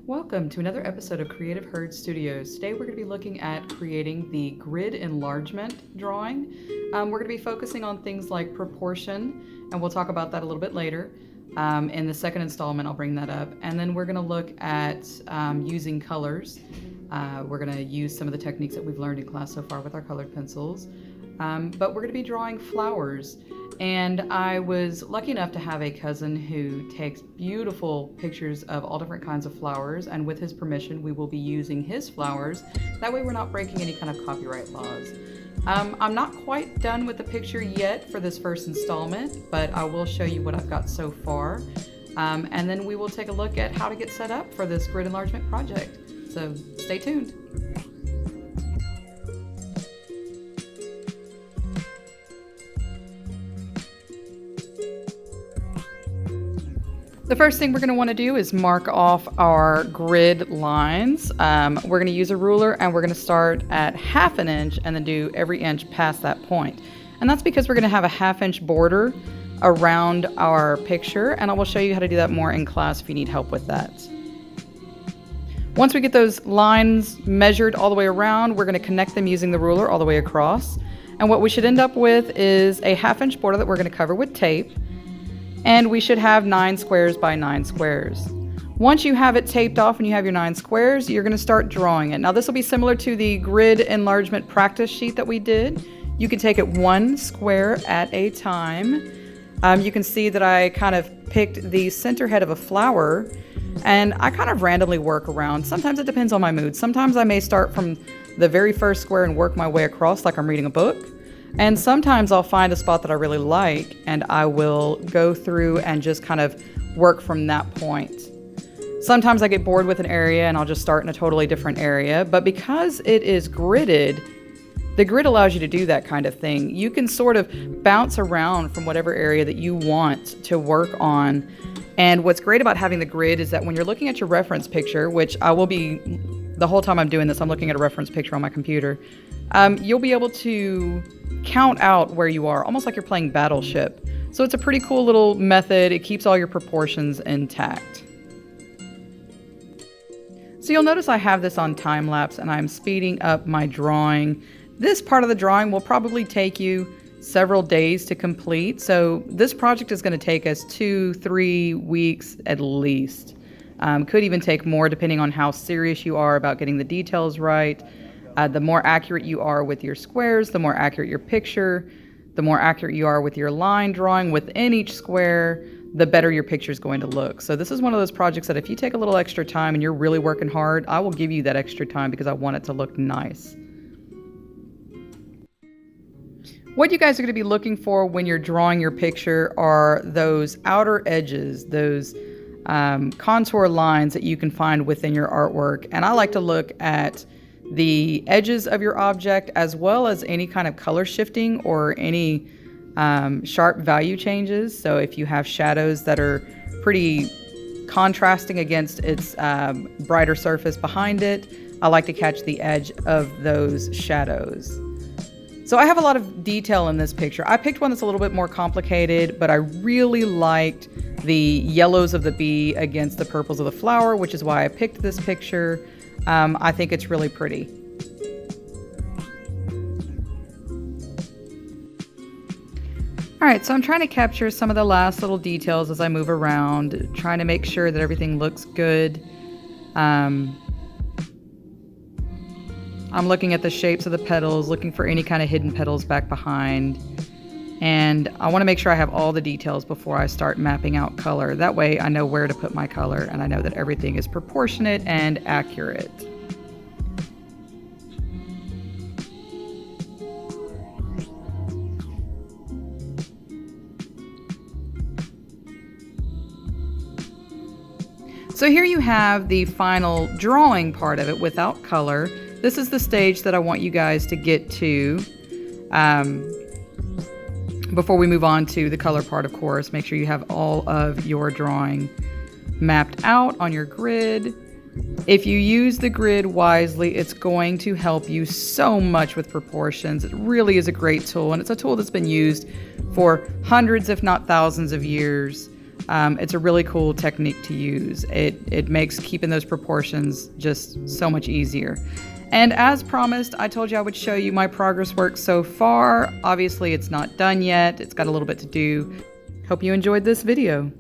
Welcome to another episode of Creative Herd Studios. Today we're going to be looking at creating the grid enlargement drawing. We're going to be focusing on things like proportion, and we'll talk about that a little bit later. In the second installment, I'll bring that up. And then we're going to look at using colors. We're going to use some of the techniques that we've learned in class so far with our colored pencils. But we're going to be drawing flowers. And I was lucky enough to have a cousin who takes beautiful pictures of all different kinds of flowers, and with his permission we will be using his flowers. That way we're not breaking any kind of copyright laws. I'm not quite done with the picture yet for this first installment, but I will show you what I've got so far. And then we will take a look at how to get set up for this grid enlargement project. So stay tuned. The first thing we're going to want to do is mark off our grid lines. We're going to use a ruler, and we're going to start at 1/2 inch and then do every inch past that point. And that's because we're going to have a 1/2 inch border around our picture, and I will show you how to do that more in class if you need help with that. Once we get those lines measured all the way around, we're going to connect them using the ruler all the way across. And what we should end up with is a 1/2 inch border that we're going to cover with tape. And we should have 9 squares by 9 squares. Once you have it taped off and you have your 9 squares, you're going to start drawing it. Now this will be similar to the grid enlargement practice sheet that we did. You can take it 1 square at a time. You can see that I kind of picked the center head of a flower, and I kind of randomly work around. Sometimes it depends on my mood. Sometimes I may start from the very first square and work my way across like I'm reading a book. And sometimes I'll find a spot that I really like, and I will go through and just kind of work from that point. Sometimes I get bored with an area and I'll just start in a totally different area. But because it is gridded, the grid allows you to do that kind of thing. You can sort of bounce around from whatever area that you want to work on. And what's great about having the grid is that when you're looking at your reference picture, which I will be, the whole time I'm doing this, I'm looking at a reference picture on my computer. You'll be able to count out where you are, almost like you're playing Battleship. So it's a pretty cool little method. It keeps all your proportions intact. So you'll notice I have this on time lapse, and I'm speeding up my drawing. This part of the drawing will probably take you several days to complete. So this project is going to take us 2-3 weeks at least. Could even take more depending on how serious you are about getting the details right. The more accurate you are with your squares, the more accurate your picture, the more accurate you are with your line drawing within each square, the better your picture is going to look. So this is one of those projects that if you take a little extra time and you're really working hard, I will give you that extra time because I want it to look nice. What you guys are going to be looking for when you're drawing your picture are those outer edges, those contour lines that you can find within your artwork. And I like to look at the edges of your object as well as any kind of color shifting or any sharp value changes. So if you have shadows that are pretty contrasting against its brighter surface behind it, I like to catch the edge of those shadows. So I have a lot of detail in this picture. I picked one that's a little bit more complicated, but I really liked the yellows of the bee against the purples of the flower, which is why I picked this picture. I think it's really pretty. All right, so I'm trying to capture some of the last little details as I move around, trying to make sure that everything looks good. I'm looking at the shapes of the petals, looking for any kind of hidden petals back behind. And I want to make sure I have all the details before I start mapping out color. That way I know where to put my color, and I know that everything is proportionate and accurate. So here you have the final drawing part of it without color. This is the stage that I want you guys to get to. Before we move on to the color part, of course, make sure you have all of your drawing mapped out on your grid. If you use the grid wisely, it's going to help you so much with proportions. It really is a great tool, and it's a tool that's been used for hundreds, if not thousands of years. It's a really cool technique to use. It makes keeping those proportions just so much easier. And as promised, I told you I would show you my progress work so far. Obviously, it's not done yet. It's got a little bit to do. Hope you enjoyed this video.